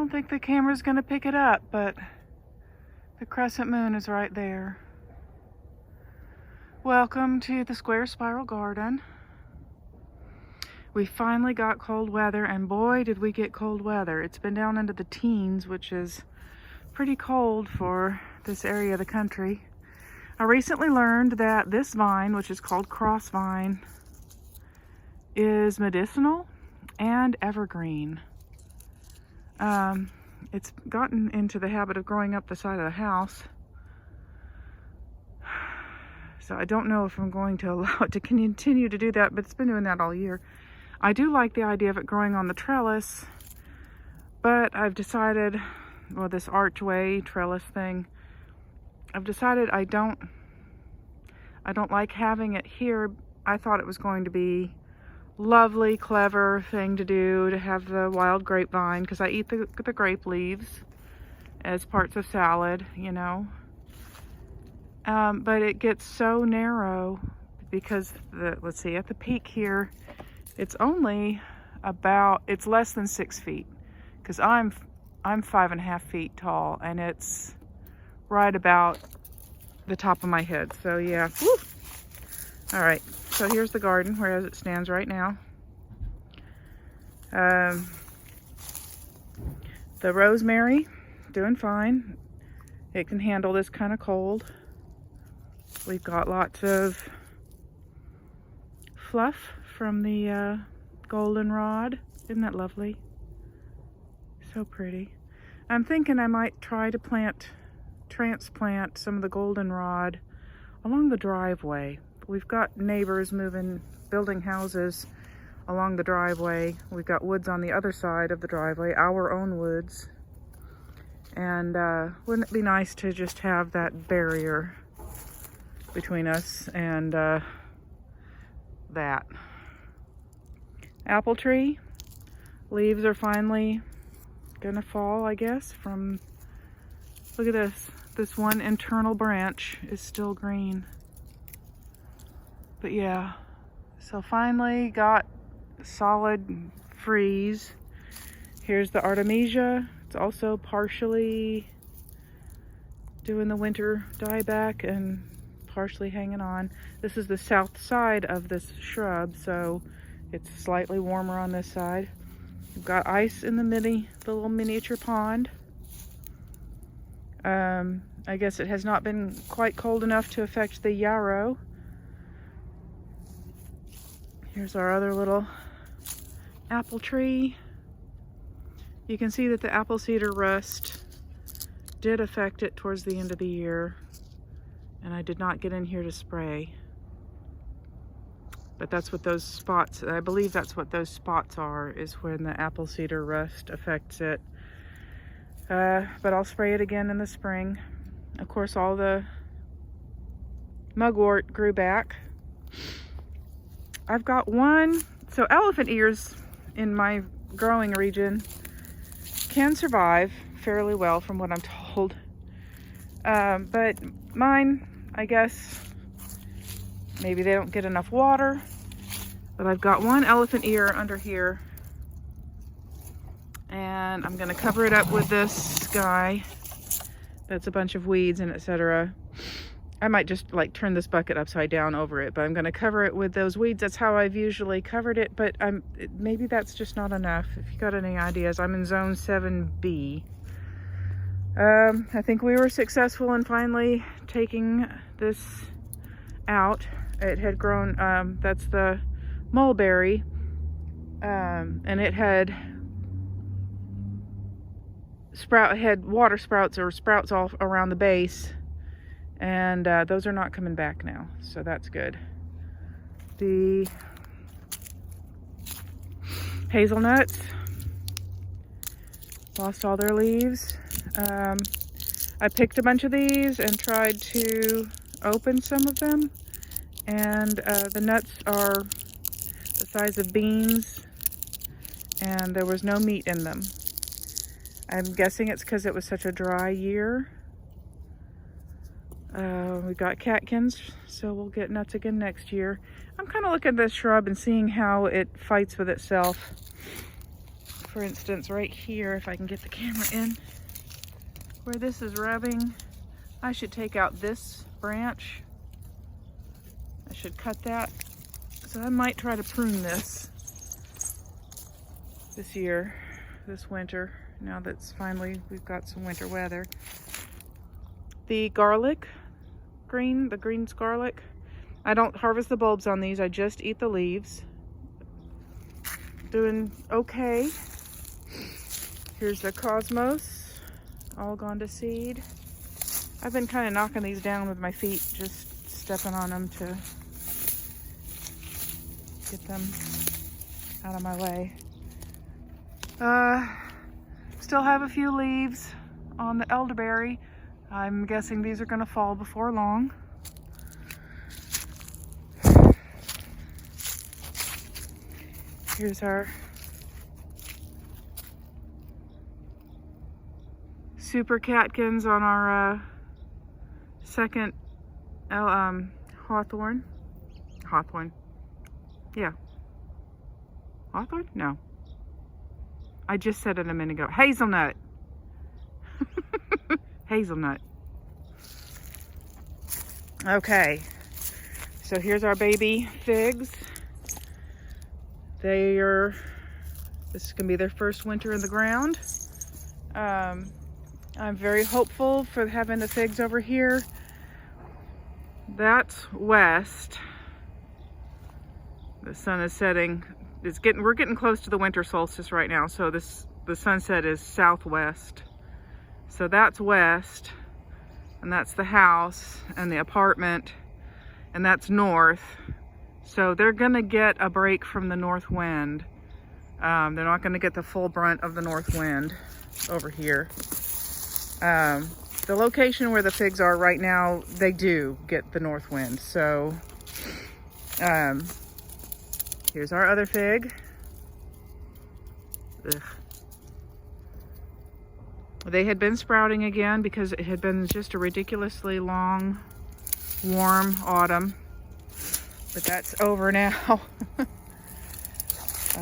don't think the camera's gonna pick it up, but the crescent moon is right there. Welcome to the square spiral garden. We finally got cold weather, and boy did we get cold weather. It's been down into the teens, which is pretty cold for this area of the country. I recently learned that this vine, which is called crossvine, is medicinal and evergreen. It's gotten into the habit of growing up the side of the house. So I don't know if I'm going to allow it to continue to do that, but it's been doing that all year. I do like the idea of it growing on the trellis, but I've decided, well, this archway trellis thing, I've decided I don't like having it here. I thought it was going to be lovely, clever thing to do to have the wild grapevine, because I eat the grape leaves as parts of salad, you know. But it gets so narrow because let's see, at the peak here, it's only about, it's less than 6 feet, because I'm 5.5 feet tall, and it's right about the top of my head. So yeah, woo. All right, so here's the garden whereas it stands right now. The rosemary, doing fine. It can handle this kind of cold. We've got lots of fluff from the goldenrod. Isn't that lovely? So pretty. I'm thinking I might try to transplant some of the goldenrod along the driveway. We've got neighbors building houses along the driveway. We've got woods on the other side of the driveway, our own woods. And wouldn't it be nice to just have that barrier between us and that. Apple tree. Leaves are finally gonna fall, I guess, from, look at this. This one internal branch is still green. But yeah, so finally got solid freeze. Here's the Artemisia. It's also partially doing the winter dieback and partially hanging on. This is the south side of this shrub, so it's slightly warmer on this side. We've got ice in the little miniature pond. I guess it has not been quite cold enough to affect the yarrow. Here's our other little apple tree. You can see that the apple cedar rust did affect it towards the end of the year, and I did not get in here to spray. But that's what those spots, I believe that's what those spots are, is when the apple cedar rust affects it. But I'll spray it again in the spring. Of course, all the mugwort grew back. I've got one, so elephant ears in my growing region can survive fairly well from what I'm told. But mine, I guess, maybe they don't get enough water. But I've got one elephant ear under here, and I'm gonna cover it up with this guy. That's a bunch of weeds and etc. I might just like turn this bucket upside down over it, but I'm gonna cover it with those weeds. That's how I've usually covered it, but maybe that's just not enough. If you got any ideas, I'm in zone 7B. I think we were successful in finally taking this out. It had grown, that's the mulberry, and it had water sprouts or sprouts all around the base, and those are not coming back now, so that's good. The hazelnuts lost all their leaves. I picked a bunch of these and tried to open some of them, and the nuts are the size of beans, and there was no meat in them. I'm guessing it's because it was such a dry year. We got catkins, so we'll get nuts again next year. I'm kind of looking at this shrub and seeing how it fights with itself. for instance, right here, if I can get the camera in, where this is rubbing, I should take out this branch. I should cut that. So I might try to prune this year, this winter, now that's finally, we've got some winter weather. The garlic, the green's garlic. I don't harvest the bulbs on these, I just eat the leaves. Doing okay. Here's the cosmos, all gone to seed. I've been kind of knocking these down with my feet, just stepping on them to get them out of my way. Still have a few leaves on the elderberry. I'm guessing these are going to fall before long. Here's our super catkins on our second hawthorn. Yeah. Hawthorn? No. I just said it a minute ago. Hazelnut. Hazelnut. Okay. So here's our baby figs. This is gonna be their first winter in the ground. I'm very hopeful for having the figs over here. That's west. The sun is setting. We're getting close to the winter solstice right now, so the sunset is southwest. So that's west, and that's the house and the apartment, and that's north. So they're gonna get a break from the north wind. They're not gonna get the full brunt of the north wind over here. The location where the figs are right now, they do get the north wind. So here's our other fig. Ugh. They had been sprouting again because it had been just a ridiculously long, warm autumn. But that's over now.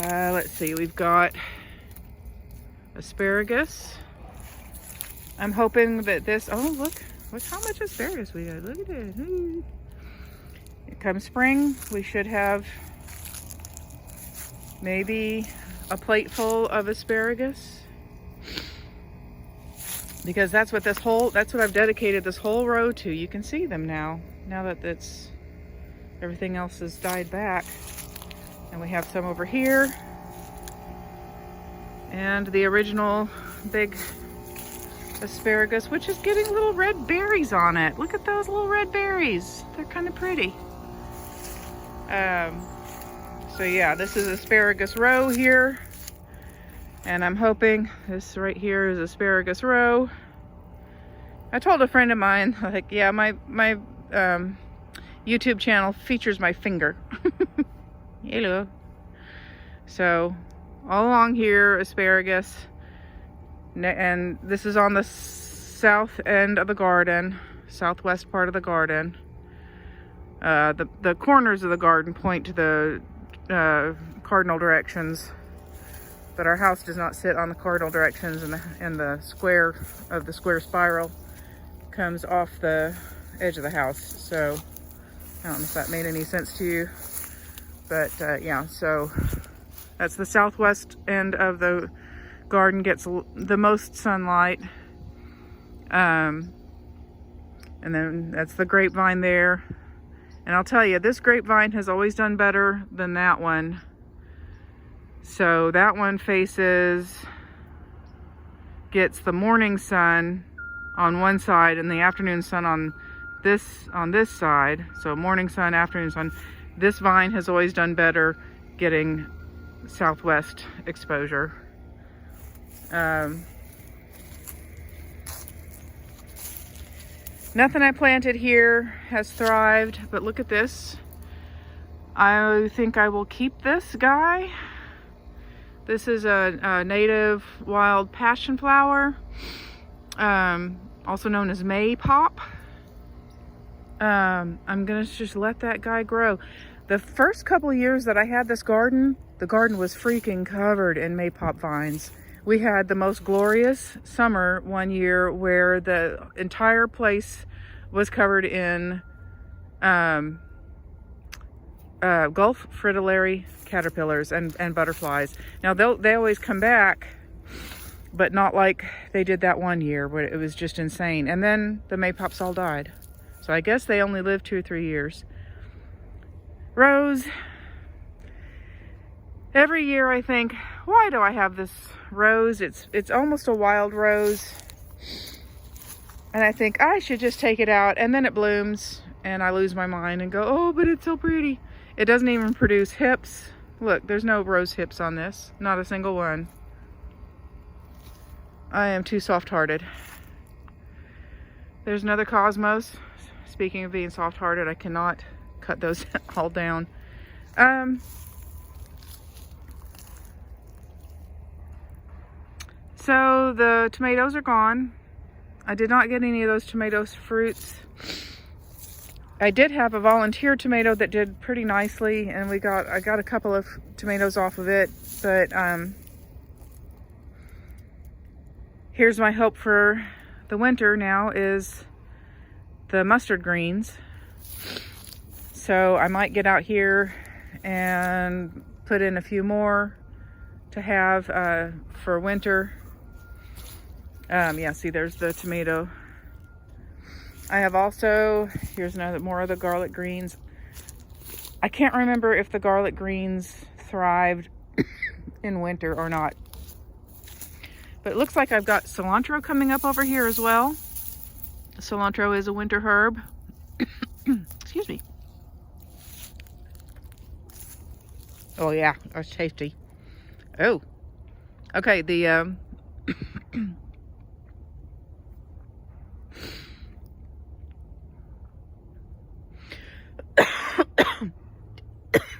Let's see, we've got asparagus. I'm hoping that this, oh look how much asparagus we got. Look at it. Come spring, we should have maybe a plate full of asparagus, because that's what I've dedicated this whole row to. You can see them now that everything else has died back. And we have some over here, and the original big asparagus, which is getting little red berries on it. Look at those little red berries. They're kind of pretty. So yeah, this is asparagus row here, and I'm hoping this right here is asparagus row. I told a friend of mine, like, yeah, my YouTube channel features my finger. Hello. So all along here, asparagus, and this is on the south end of the garden, southwest part of the garden. The corners of the garden point to the cardinal directions, but our house does not sit on the cardinal directions, and the square of the square spiral comes off the edge of the house. So I don't know if that made any sense to you, but yeah, so that's the southwest end of the garden, gets the most sunlight. And then that's the grapevine there. And I'll tell you, this grapevine has always done better than that one. So that one gets the morning sun on one side and the afternoon sun on this side. So morning sun, afternoon sun. This vine has always done better getting southwest exposure. Nothing I planted here has thrived, but look at this. I think I will keep this guy. This is a native wild passion flower, also known as maypop. I'm gonna just let that guy grow. The first couple of years that I had this garden, the garden was freaking covered in maypop vines. We had the most glorious summer one year where the entire place was covered in Gulf fritillary caterpillars and butterflies. Now they always come back, but not like they did that one year where it was just insane. And then the maypops all died. So I guess they only lived 2 or 3 years. Rose. Every year I think, why do I have this rose? It's almost a wild rose. And I think I should just take it out, and then it blooms and I lose my mind and go, oh, but it's so pretty. It doesn't even produce hips. Look, there's no rose hips on this. Not a single one. I am too soft-hearted. There's another cosmos. Speaking of being soft-hearted, I cannot cut those all down. So the tomatoes are gone. I did not get any of those tomatoes fruits. I did have a volunteer tomato that did pretty nicely, and I got a couple of tomatoes off of it, but here's my hope for the winter now is the mustard greens. So I might get out here and put in a few more to have for winter. Yeah, see, there's the tomato. I have also, here's more of the garlic greens. I can't remember if the garlic greens thrived in winter or not. But it looks like I've got cilantro coming up over here as well. Cilantro is a winter herb. Excuse me. Oh yeah, that's tasty. Oh, okay, the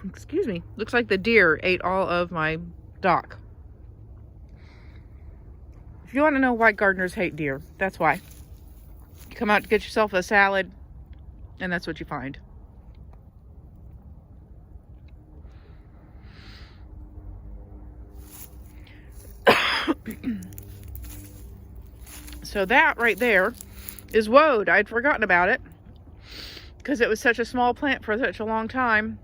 excuse me, looks like the deer ate all of my dock. If you want to know why gardeners hate deer, that's why. You come out to get yourself a salad, and that's what you find. So that right there is woad. I'd forgotten about it because it was such a small plant for such a long time.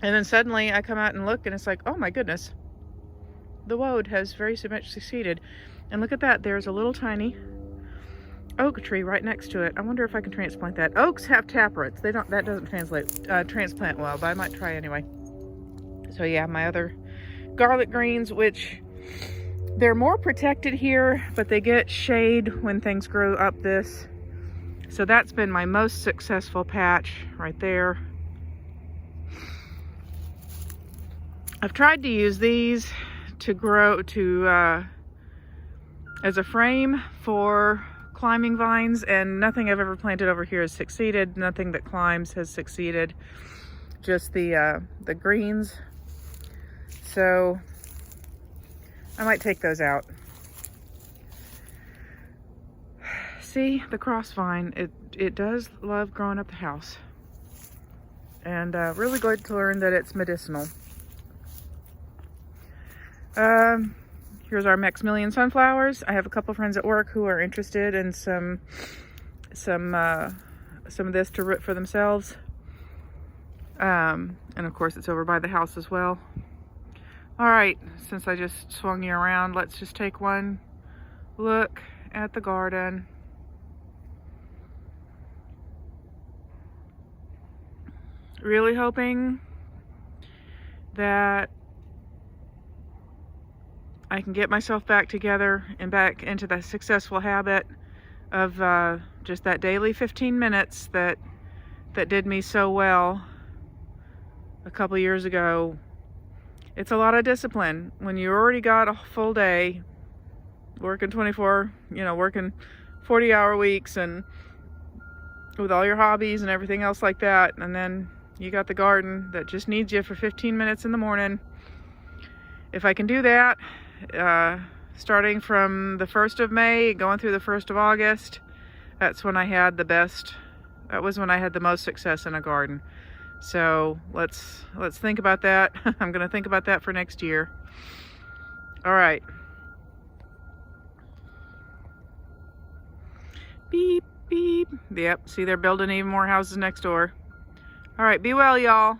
And then suddenly I come out and look, and it's like, oh my goodness, the woad has very much succeeded. And look at that, there's a little tiny oak tree right next to it. I wonder if I can transplant that. Oaks have taproots. That doesn't transplant well, but I might try anyway. So yeah, my other garlic greens, which they're more protected here, but they get shade when things grow up this. So that's been my most successful patch right there. I've tried to use these to grow as a frame for climbing vines, and nothing I've ever planted over here has succeeded. Nothing that climbs has succeeded. Just the greens. So I might take those out. See, the crossvine, it does love growing up the house. And really good to learn that it's medicinal. Here's our Maximilian sunflowers. I have a couple friends at work who are interested in some of this to root for themselves. And of course it's over by the house as well. All right, since I just swung you around, let's just take one look at the garden. Really hoping that I can get myself back together and back into the successful habit of just that daily 15 minutes that did me so well a couple years ago. It's a lot of discipline when you already got a full day working 40-hour weeks and with all your hobbies and everything else like that, and then you got the garden that just needs you for 15 minutes in the morning. If I can do that, starting from the 1st of May, going through the 1st of August, that's when I had the most success in a garden. So let's think about that. I'm going to think about that for next year. All right. Beep, beep. Yep, see, they're building even more houses next door. All right, be well, y'all.